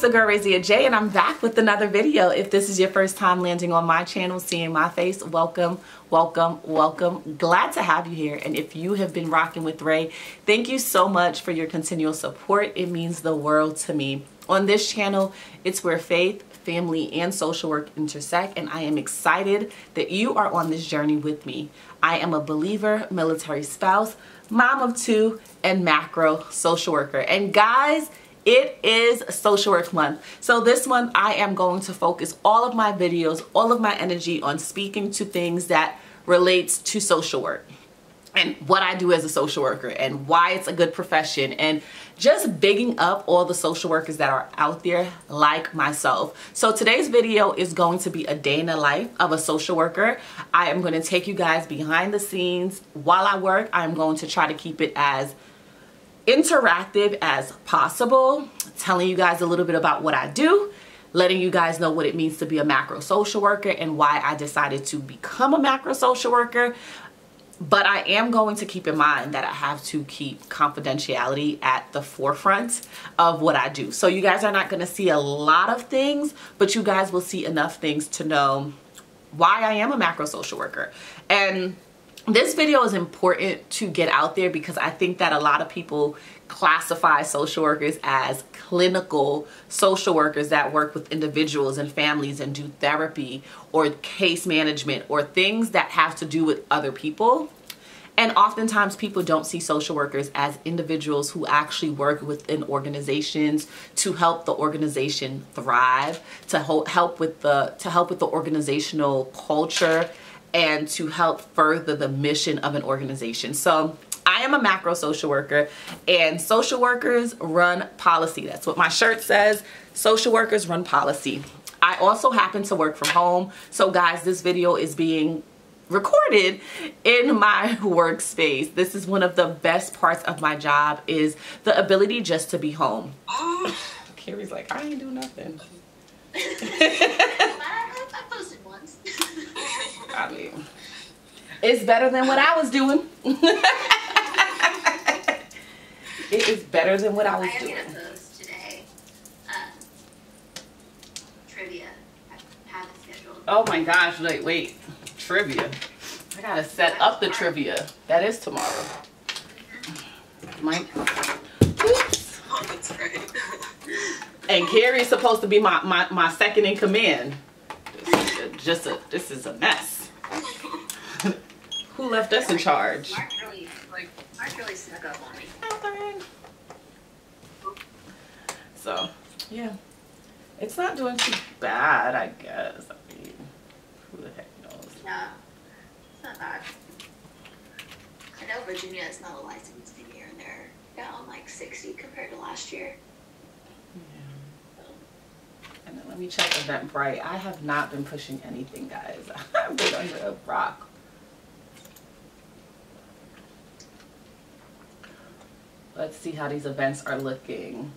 the girl Razia J, and I'm back with another video. If this is your first time landing on my channel, seeing my face, welcome, welcome, welcome. Glad to have you here. And if you have been rocking with Ray, thank you so much for your continual support. It means the world to me. On this channel, it's where faith, family, and social work intersect, and I am excited that you are on this journey with me. I am a believer, military spouse, mom of two, and macro social worker. And guys, it is social work month. So this month I am going to focus all of my videos, all of my energy on speaking to things that relates to social work and what I do as a social worker and why it's a good profession, and just bigging up all the social workers that are out there like myself. So today's video is going to be a day in the life of a social worker. I am going to take you guys behind the scenes while I work. I'm going to try to keep it as interactive as possible, telling you guys a little bit about what I do, letting you guys know what it means to be a macro social worker and why I decided to become a macro social worker. But I am going to keep in mind that I have to keep confidentiality at the forefront of what I do. So you guys are not going to see a lot of things, but you guys will see enough things to know why I am a macro social worker. And this video is important to get out there because I think that a lot of people classify social workers as clinical social workers that work with individuals and families and do therapy or case management or things that have to do with other people. And oftentimes people don't see social workers as individuals who actually work within organizations to help the organization thrive, to help with the organizational culture, and to help further the mission of an organization. So I am a macro social worker, and social workers run policy. That's what my shirt says. Social workers run policy. I also happen to work from home. So guys, this video is being recorded in my workspace. This is one of the best parts of my job, is the ability just to be home. Carrie's like, I ain't do nothing. I posted once. I mean, it's better than what I was doing. It is better than what I was doing. I am gonna post today. Trivia. I have it scheduled. Oh my gosh! Wait. Trivia. I gotta set up the trivia. That is tomorrow. Mike. Oops. Oh, that's right. And Carrie's supposed to be my second in command. This is a mess. Who left us in charge? Mark really snuck up on me. So, yeah. It's not doing too bad, I guess. I mean, who the heck knows? No, it's not bad. I know Virginia is not a licensed here, and they're down like 60 compared to last year. Yeah. And then let me check Eventbrite. I have not been pushing anything, guys. I've been under a rock. Let's see how these events are looking.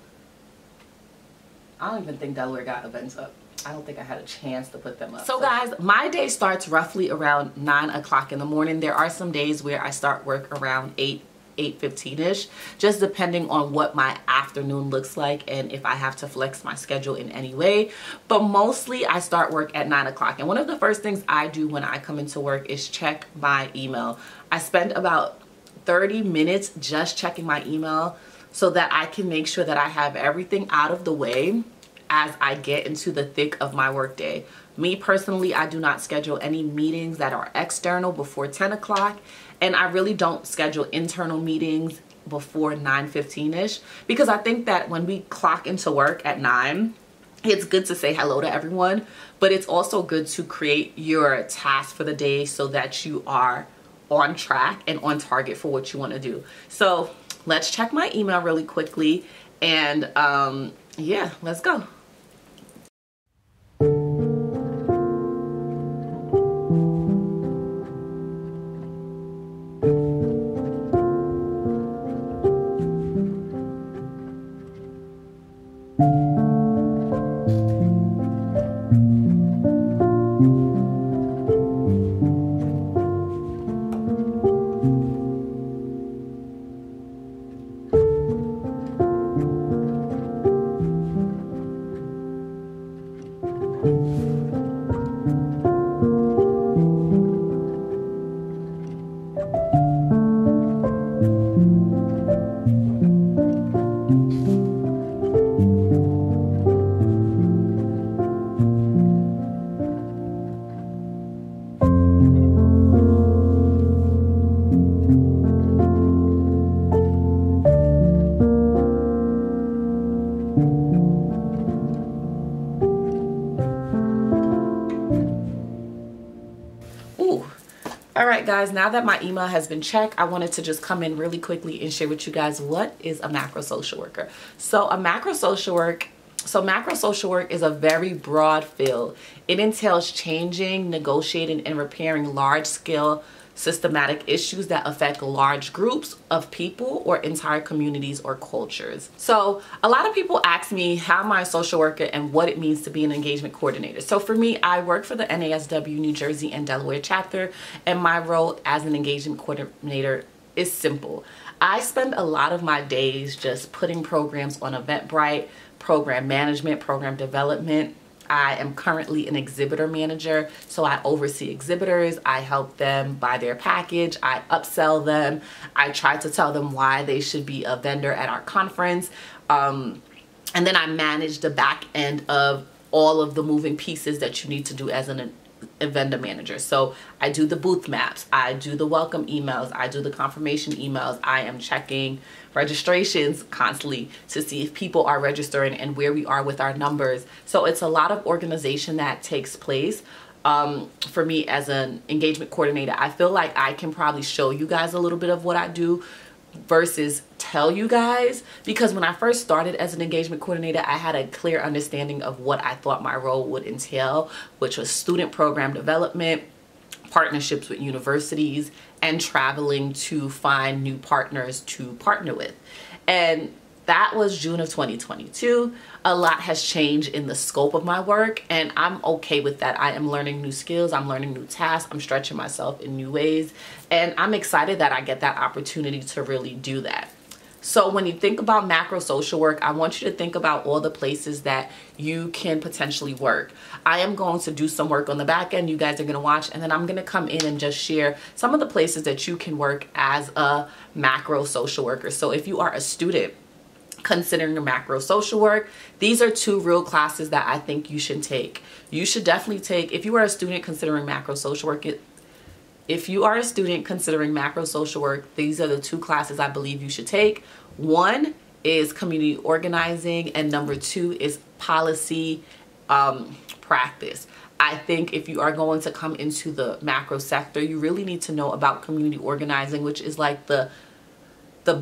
I don't even think Delaware got events up. I don't think I had a chance to put them up. So guys, my day starts roughly around 9 o'clock in the morning. There are some days where I start work around 8:15ish, just depending on what my afternoon looks like and if I have to flex my schedule in any way. But mostly I start work at 9 o'clock. And one of the first things I do when I come into work is check my email. I spend about 30 minutes just checking my email so that I can make sure that I have everything out of the way as I get into the thick of my workday. Me personally, I do not schedule any meetings that are external before 10 o'clock, and I really don't schedule internal meetings before 9:15ish, because I think that when we clock into work at 9, it's good to say hello to everyone, but it's also good to create your task for the day so that you are on track and on target for what you want to do. So let's check my email really quickly, and yeah, let's go. Ooh. All right, guys, now that my email has been checked, I wanted to just come in really quickly and share with you guys what is a macro social worker. So macro social work is a very broad field. It entails changing, negotiating, and repairing large-scale systematic issues that affect large groups of people or entire communities or cultures. So a lot of people ask me how am I a social worker and what it means to be an engagement coordinator. So for me, I work for the NASW New Jersey and Delaware chapter, and my role as an engagement coordinator is simple. I spend a lot of my days just putting programs on Eventbrite, program management, program development. I am currently an exhibitor manager, so I oversee exhibitors. I help them buy their package. I upsell them. I try to tell them why they should be a vendor at our conference. And then I manage the back end of all of the moving pieces that you need to do as a vendor manager. So I do the booth maps, I do the welcome emails, I do the confirmation emails. I am checking registrations constantly to see if people are registering and where we are with our numbers. So it's a lot of organization that takes place. For me as an engagement coordinator, I feel like I can probably show you guys a little bit of what I do versus tell you guys, because when I first started as an engagement coordinator, I had a clear understanding of what I thought my role would entail, which was student program development, partnerships with universities, and traveling to find new partners to partner with. And that was June of 2022. A lot has changed in the scope of my work, and I'm okay with that. I am learning new skills, I'm learning new tasks, I'm stretching myself in new ways, and I'm excited that I get that opportunity to really do that. So when you think about macro social work, I want you to think about all the places that you can potentially work. I am going to do some work on the back end. You guys are going to watch, and then I'm going to come in and just share some of the places that you can work as a macro social worker. So if you are a student considering your macro social work, these are two real classes that I think you should take. You should definitely take, if you are a student considering macro social work, these are the two classes I believe you should take. One is community organizing, and number two is policy practice. I think if you are going to come into the macro sector, you really need to know about community organizing, which is like the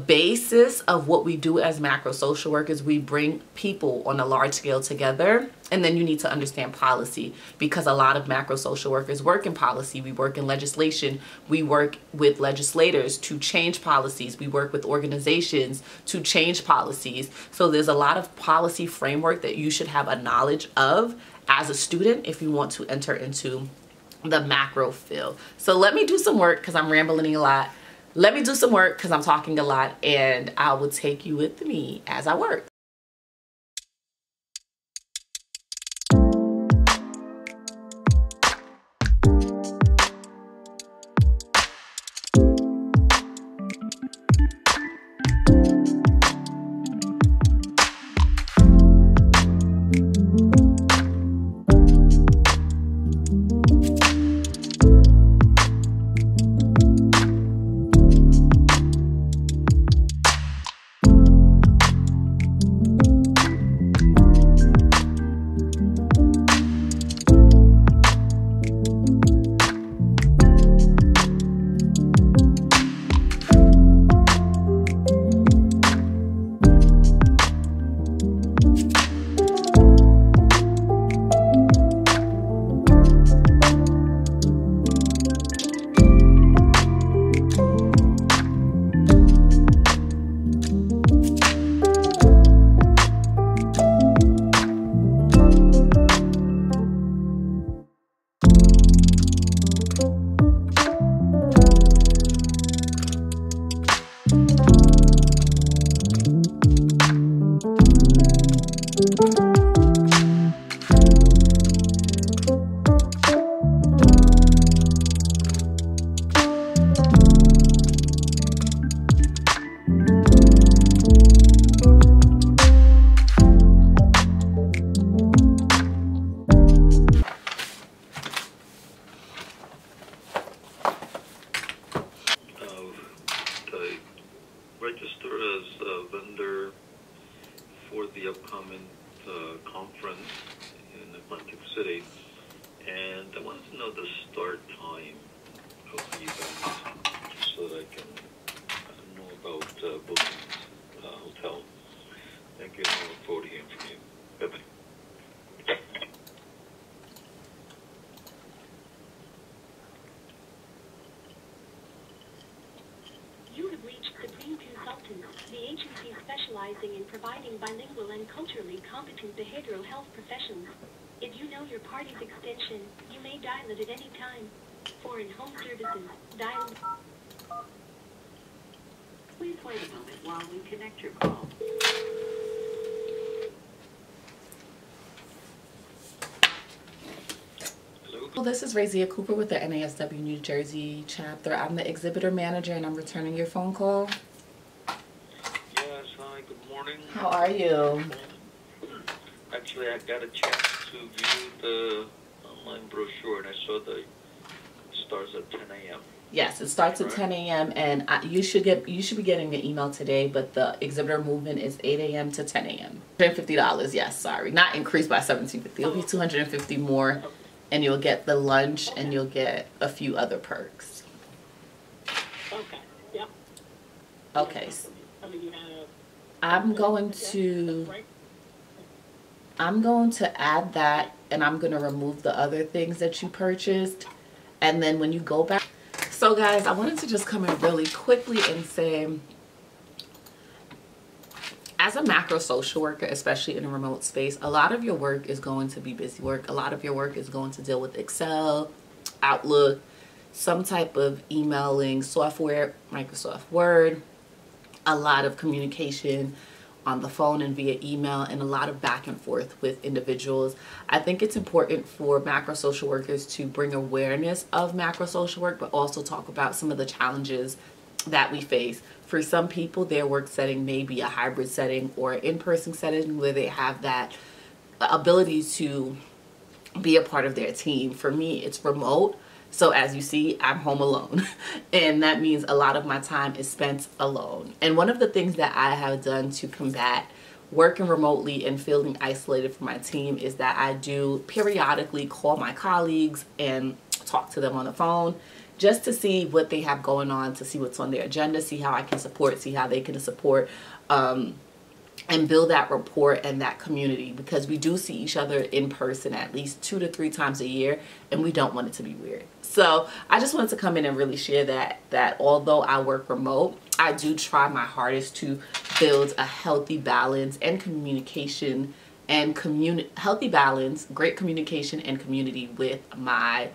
basis of what we do as macro social workers. We bring people on a large scale together, and then you need to understand policy, because a lot of macro social workers work in policy. We work in legislation. We work with legislators to change policies. We work with organizations to change policies. So there's a lot of policy framework that you should have a knowledge of as a student if you want to enter into the macro field. So let me do some work, because I'm rambling a lot. Let me do some work because I'm talking a lot, and I will take you with me as I work. register as a vendor for the Common conference in Atlantic City, and I wanted to know the start time of the event so that I can know about booking hotel. Thank you. I look forward to hearing from you. Bye-bye. You have reached Supreme Consultants, the agency specializing in providing bilingual and culturally competent behavioral health professionals. If you know your party's extension, you may dial it at any time. For in-home services, dial... Please wait a moment while we connect your call. Well, this is Razia Cooper with the NASW New Jersey chapter. I'm the exhibitor manager and I'm returning your phone call. Yes, hi, good morning. How are you? Actually, I got a chance to view the online brochure and I saw the it starts at 10 a.m. Yes, it starts at 10 a.m. and you should be getting an email today, but the exhibitor movement is 8 a.m. to 10 a.m. $150, yes, sorry. Not increased by $17.50. It'll be $250 more. And you'll get the lunch and you'll get a few other perks. Okay, yep. Okay. I'm going to add that, and I'm going to remove the other things that you purchased. And then when you go back. So guys, I wanted to just come in really quickly and say, as a macro social worker, especially in a remote space, a lot of your work is going to be busy work. A lot of your work is going to deal with Excel, Outlook, some type of emailing software, Microsoft Word, a lot of communication on the phone and via email, and a lot of back and forth with individuals. I think it's important for macro social workers to bring awareness of macro social work, but also talk about some of the challenges that we face. For some people, their work setting may be a hybrid setting or an in-person setting where they have that ability to be a part of their team. For me, it's remote. So as you see, I'm home alone. And that means a lot of my time is spent alone. And one of the things that I have done to combat working remotely and feeling isolated from my team is that I do periodically call my colleagues and talk to them on the phone, just to see what they have going on, to see what's on their agenda, see how I can support, see how they can support, and build that rapport and that community, because we do see each other in person at least 2 to 3 times a year, and we don't want it to be weird. So I just wanted to come in and really share that although I work remote, I do try my hardest to build a healthy balance and communication and healthy balance, great communication and community with my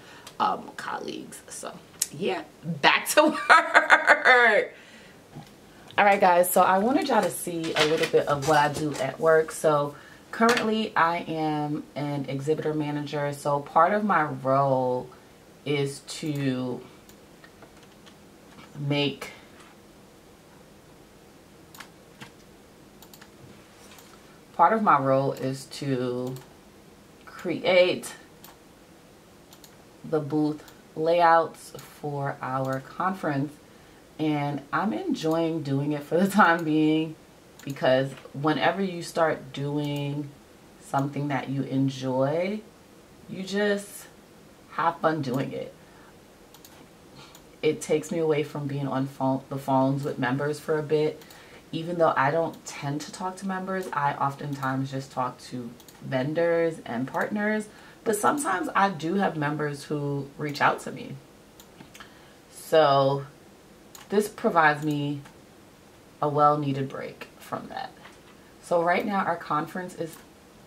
colleagues. So yeah, back to work. All right guys, so I wanted y'all to see a little bit of what I do at work. So currently I am an exhibitor manager. So part of my role is to make create the booth layouts for our conference, and I'm enjoying doing it for the time being, because whenever you start doing something that you enjoy, you just have fun doing it. It takes me away from being on the phones with members for a bit. Even though I don't tend to talk to members, I oftentimes just talk to vendors and partners. But sometimes I do have members who reach out to me. So this provides me a well-needed break from that. So right now our conference is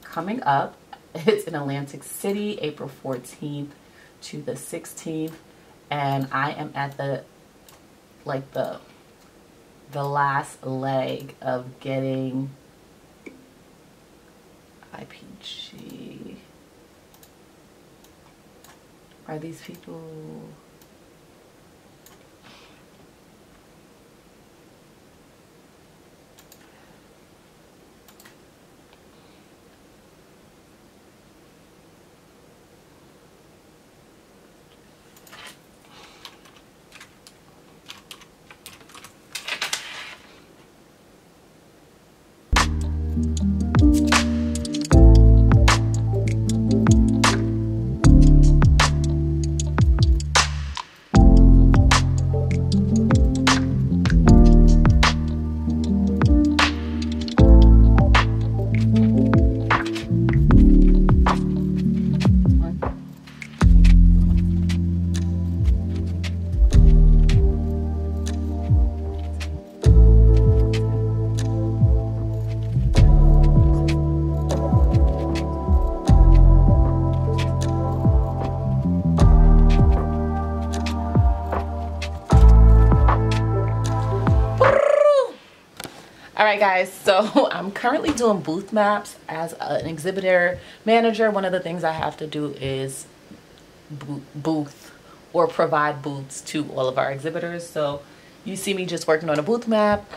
coming up. It's in Atlantic City, April 14th to the 16th. And I am at the last leg of getting IPG. Are these people? Alright guys, so I'm currently doing booth maps as an exhibitor manager. One of the things I have to do is booth or provide booths to all of our exhibitors. So you see me just working on a booth map.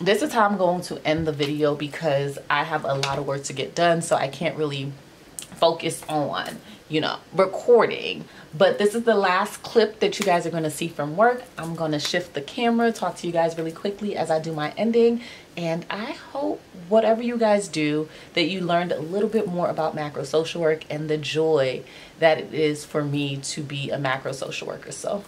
This is how I'm going to end the video because I have a lot of work to get done, so I can't really focus on, you know, recording. But this is the last clip that you guys are going to see from work. I'm going to shift the camera, talk to you guys really quickly as I do my ending, and I hope whatever you guys do that you learned a little bit more about macro social work and the joy that it is for me to be a macro social worker. So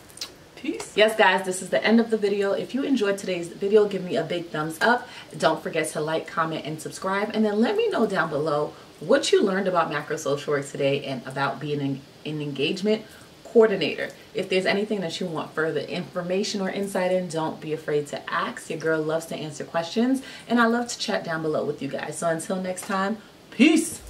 peace. Yes guys, this is the end of the video. If you enjoyed today's video, give me a big thumbs up. Don't forget to like, comment, and subscribe, and then let me know down below what you learned about macro social work today and about being an engagement coordinator. If there's anything that you want further information or insight in, don't be afraid to ask. Your girl loves to answer questions, and I love to chat down below with you guys. So until next time, peace.